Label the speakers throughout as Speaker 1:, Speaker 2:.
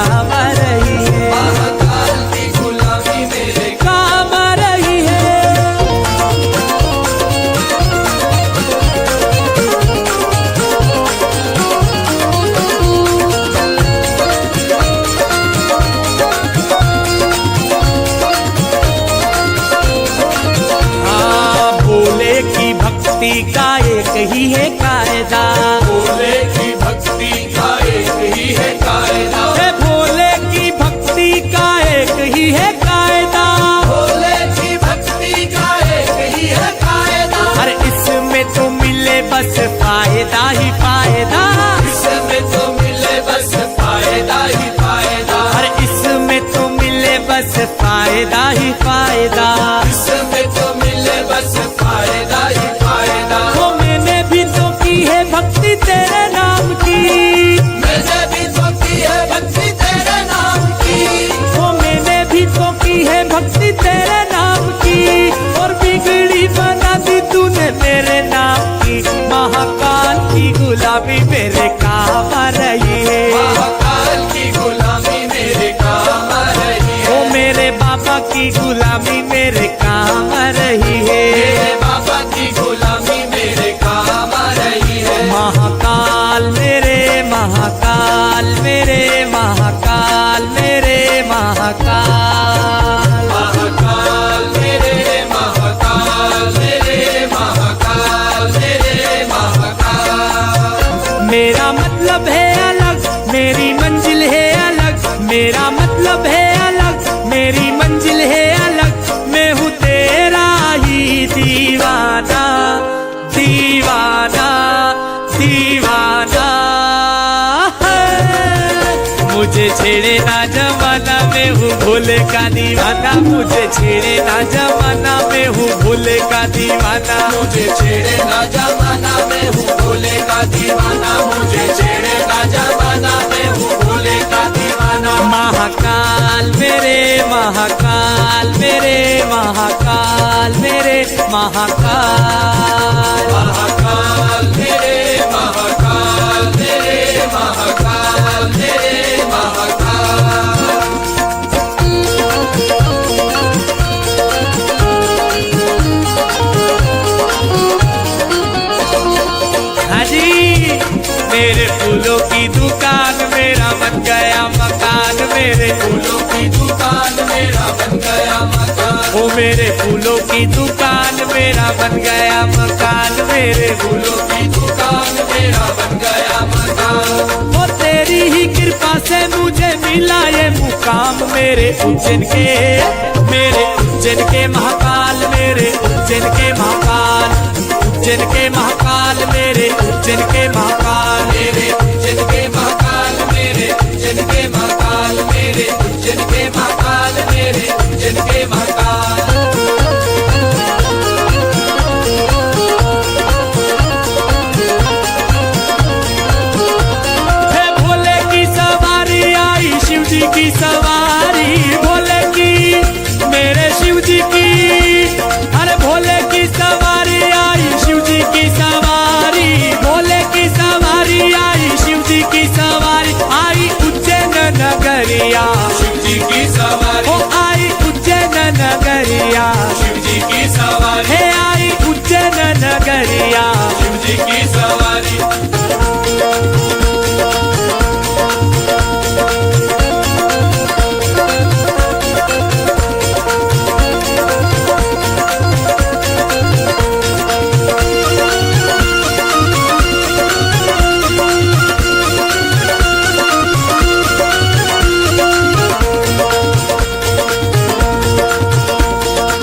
Speaker 1: काम आ रही है,
Speaker 2: महाकाल की गुलामी मेरे
Speaker 1: काम आ रही है। भोले की भक्ति का एक ही है कायदा,
Speaker 2: भोले की भक्ति का एक ही है कायदा,
Speaker 1: है भोले की भक्ति का एक ही है कायदा।
Speaker 2: भोले की भक्ति का एक ही है कायदा,
Speaker 1: अरे इसमें तो मिले बस फायदा ही फायदा,
Speaker 2: इसमें तो मिले बस फायदा ही फायदा,
Speaker 1: अरे इसमें तो मिले बस फायदा ही फायदा।
Speaker 2: इसमें तो मिले बस फायदा ही फायदा।
Speaker 1: वो मैंने भी तो की है भक्ति तेरे नाम की,
Speaker 2: मैंने भी तो की है भक्ति तेरे नाम की,
Speaker 1: वो मैंने भी तो की है भक्ति तेरे नाम की, और बिगड़ी बना दी तूने मेरे नाम की। महाकाल की गुलामी मेरे काम आ रही है,
Speaker 2: महाकाल की गुलामी मेरे काम आ रही है,
Speaker 1: ओ मेरे बाबा की गुलामी मेरे काम आ रही है।
Speaker 2: मेरे बाबा की गुलामी मेरे काम आ रही है।
Speaker 1: महाकाल मेरे महाकाल मेरे महाकाल मेरे महाकाल,
Speaker 2: महाकाल मेरे महाकाल मेरे महाकाल मेरे महाकाल।
Speaker 1: मेरा मतलब है अलग, मेरी मंजिल है अलग, मेरा मतलब है अलग, मेरी मंजिल है अलग। मैं हूँ तेरा ही दीवाना, दीवाना दीवाना है। मुझे छेड़े ना जमाना, मैं हूँ भोले का दीवाना, मुझे छेड़े ना जमाना, मैं हूँ भोले का दीवाना।
Speaker 2: मुझे छेड़े ना जमाना, मैं हूँ भोले का दीवाना, मुझे छेड़े ना जमाना, मैं हूँ भोले का दीवाना।
Speaker 1: महाकाल मेरे महाकाल मेरे महाकाल मेरे महाकाल,
Speaker 2: महाकाल मेरे महाकाल मेरे महाकाल मेरे महाकाल।
Speaker 1: हाँ जी, मेरे फूलों की दुकान मेरा बन गया मकान, मेरे
Speaker 2: फूलों की दुकान मेरा बन गया मकान,
Speaker 1: ओ मेरे फूलों की दुकान मेरा बन गया मकान, मेरे
Speaker 2: फूलों की दुकान मेरा बन गया मकान।
Speaker 1: वो तेरी ही कृपा से मुझे मिला ये मुकाम। मेरे उज्जैन के महाकाल, मेरे उज्जैन के महाकाल, उज्जैन के महाकाल, मेरे उज्जैन के महाकाल,
Speaker 2: मेरे उज्जैन के महाकाल, मेरे उज्जैन के महाकाल, मेरे उज्जैन के महाकाल, मेरे उज्जैन के महाकाल।
Speaker 1: हे भोले की सवारी आई, शिव जी की सवारी, भोले की मेरे शिव जी की, अरे भोले की सवारी आई, शिव जी की सवारी, भोले की सवारी आई, शिव जी की सवारी। आई उज्जैन नगरिया,
Speaker 2: शिव जी की सवारी,
Speaker 1: ओ आई उज्जैन नगरिया,
Speaker 2: शिव जी की सवारी,
Speaker 1: हे आई उज्जैन नगरिया।
Speaker 2: शिव जी की सवारी।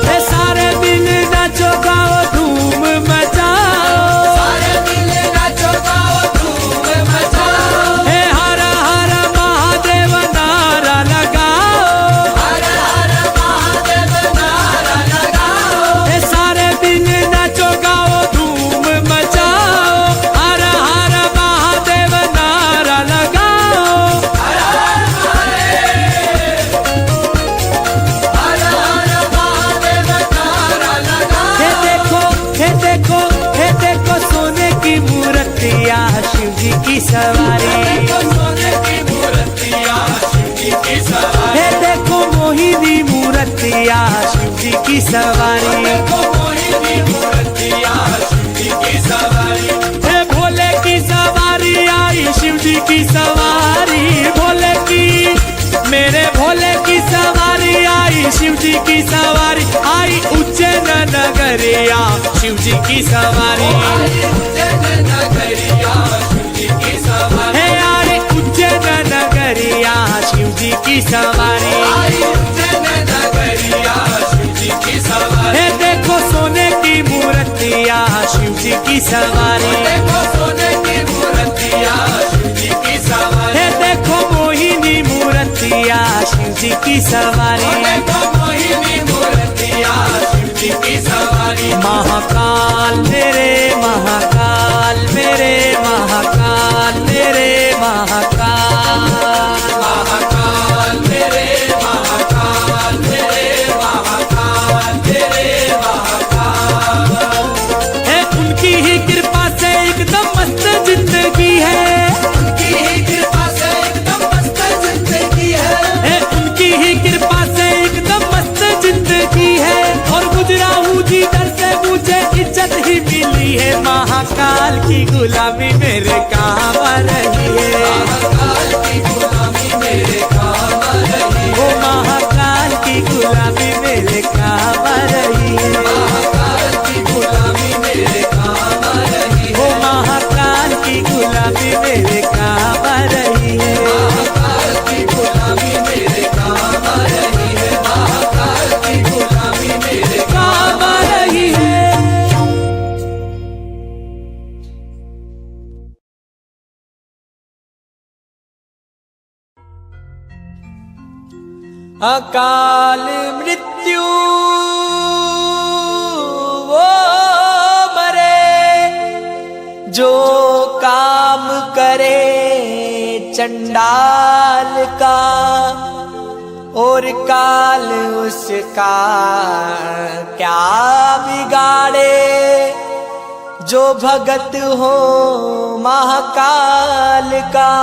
Speaker 1: हे सारे दिल नाचो गाओ धूम मचाओ,
Speaker 2: सारे दिल नाचो गाओ
Speaker 1: मूर्तिया शिव जी की सवारी।
Speaker 2: देखो मोहिनी मूर्तिया शिव जी की सवारी।
Speaker 1: हे भोले की सवारी आई शिव जी की सवारी, भोले की मेरे भोले की सवारी आई शिव जी की सवारी। आई उज्जैन नगरिया शिव जी की सवारी।
Speaker 2: आई उज्जैन नगरिया शिव जी की सवारी।
Speaker 1: हे आई उज्जैन नगरिया शिव जी की सवारी।
Speaker 2: आई उज्जैन नगरिया शिव जी की सवारी।
Speaker 1: हे देखो सोने की मूर्तिया शिव जी की सवारी।
Speaker 2: देखो सोने की मूर्तिया शिव जी की सवारी।
Speaker 1: हे देखो मोहिनी मूर्तिया शिव जी की सवारी।
Speaker 2: देखो मोहिनी मूर्तिया शिव जी की सवारी।
Speaker 1: महाकाल मेरे महाकाल मेरे महाकाल मेरे महाकाल।
Speaker 2: महाकाल मेरे महाकाल मेरे महाकाल मेरे महाकाल।
Speaker 1: है उनकी ही कृपा से एकदम मस्त जिंदगी है।
Speaker 2: उनकी ही कृपा से एकदम मस्त जिंदगी है।
Speaker 1: उनकी ही कृपा से एकदम मस्त जिंदगी है। और गुजरा हूँ जी दर से मुझे इज्जत ही मिली है। महाकाल की गुलामी मेरे काम आ रही है।
Speaker 2: महाकाल की गुलामी मेरे काम आ रही है।
Speaker 1: वो महाकाल की गुलामी मेरे काम आ रही है।
Speaker 2: महाकाल की गुलामी मेरे काम आ रही है।
Speaker 1: वो महाकाल की गुलामी मेरे काम आ रही है।
Speaker 2: महाकाल की गुलामी मेरे काम आ रही है। महाकाल की गुलामी मेरे
Speaker 1: काम आ रही है। अकाल मृत्यु वो मरे जो काम करे चंडाल का, और काल उसका क्या बिगाड़े जो भगत हो महाकाल का।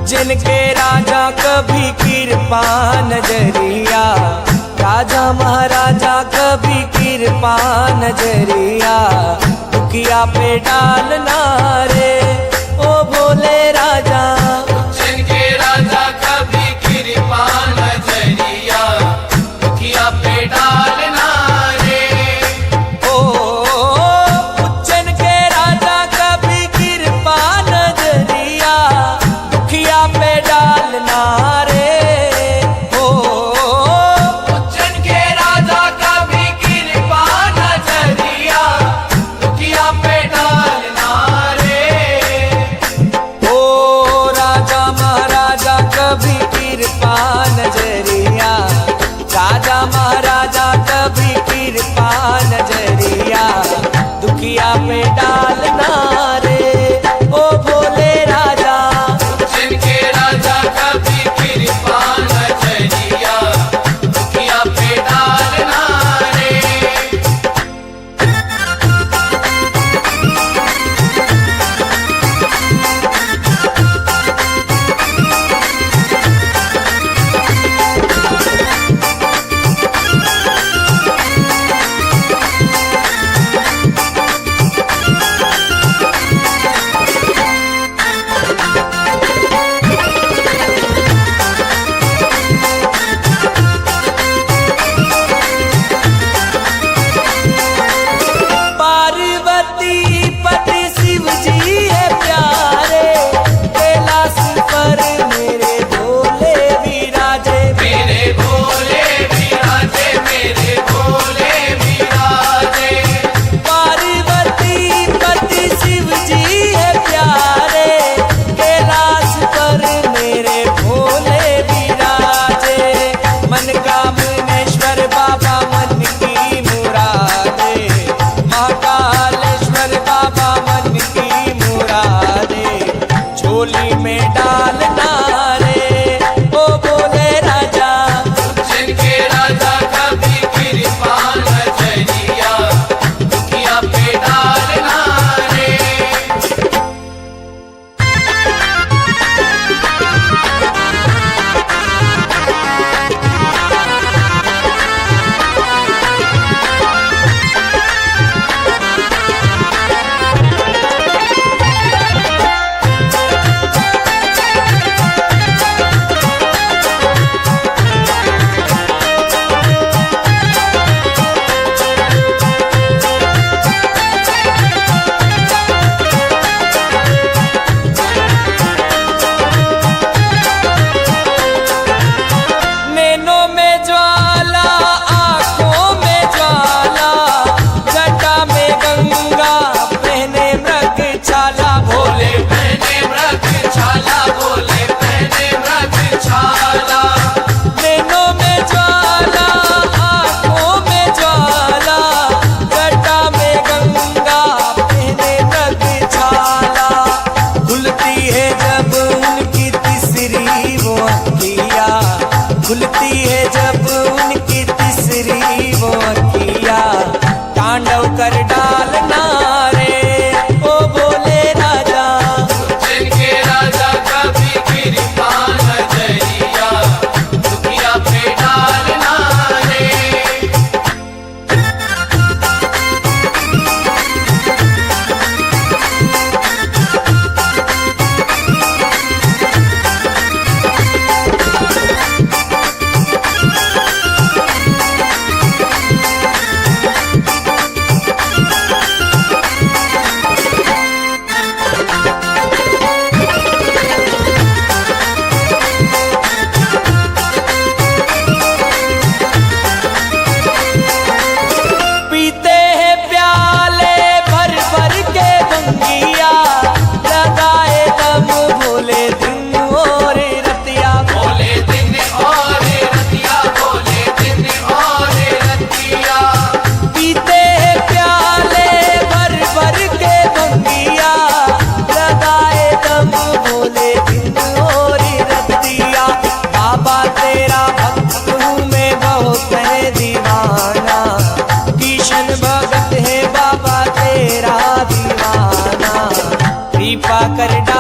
Speaker 1: जिनके राजा कभी कृपा नजरिया, राजा महाराजा कभी कृपा नजरिया, दुखिया पे डालना रे ओ भोले राजा।
Speaker 2: जिनके राजा कभी कृपा नजरिया, दुखिया पे डालना रे।
Speaker 1: ओ उज्जैन के राजा कभी कृपा नजरिया, दुखिया पे डालना रे। ओ
Speaker 2: उज्जैन के राजा कभी कृपा नजरिया, दुखिया पे डालना रे।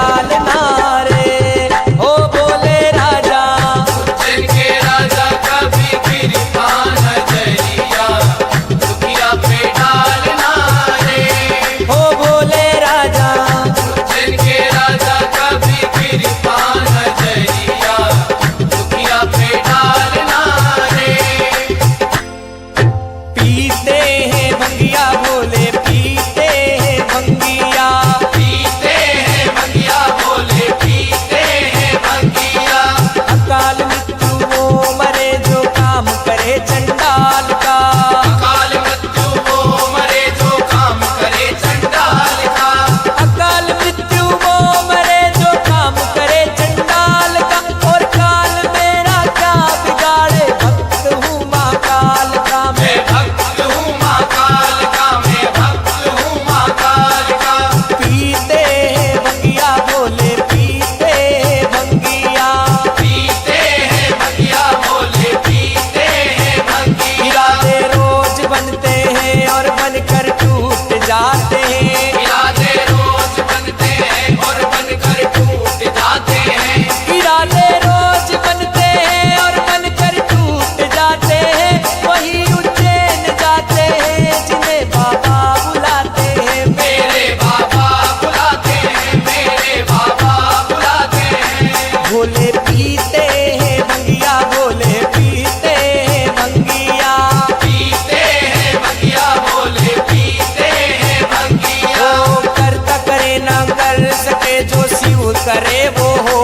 Speaker 3: डालना रे। हो बोले राजा
Speaker 2: उज्जैन के राजा कभी कृपा नजरिया दुखिया पे डालना रे।
Speaker 3: हो बोले राजा
Speaker 2: उज्जैन के राजा कभी कृपा नजरिया दुखिया पे डालना रे।
Speaker 3: पीते हैं भंगिया भोले पीते हैं भंगिया।
Speaker 2: पीते हैं भंगिया भोले पीते हैं भंगिया।
Speaker 3: अकाल मृत्यु वो मरे जो काम करे चंडाल का।
Speaker 2: अकाल मृत्यु वो मरे जो काम करे चंडाल का।
Speaker 3: अकाल मृत्यु वो मरे जो काम करे चंडाल का। और काल मेरा क्या बिगाड़े भक्त हूँ माँ काल का।
Speaker 2: मैं भक्त हूँ माँ काल का। मैं भक्त हूँ माँ काल का।
Speaker 3: पीते हैं भंगिया भोले पीते हैं भंगिया।
Speaker 2: पीते हैं भंगिया भोले पीते हैं भंगिया।
Speaker 3: इरादे रोज बनते हैं और बनकर टूट जाते हैं।
Speaker 2: इरादे रोज बनते हैं और बनकर टूट जाते हैं।
Speaker 3: इरादे रोज बनते हैं और बनकर टूट जाते हैं। वही उज्जैन जाते हैं जिन्हें बाबा बुलाते हैं।
Speaker 2: मेरे बाबा बुलाते हैं। मेरे बाबा बुलाते हैं।
Speaker 3: भोले पीते हैं भंगिया भोले पीते हैं भंगिया।
Speaker 2: पीते हैं भंगिया भोले पीते हैं भंगिया।
Speaker 3: ओ करता करे ना कर सके जो शिव करे वो हो।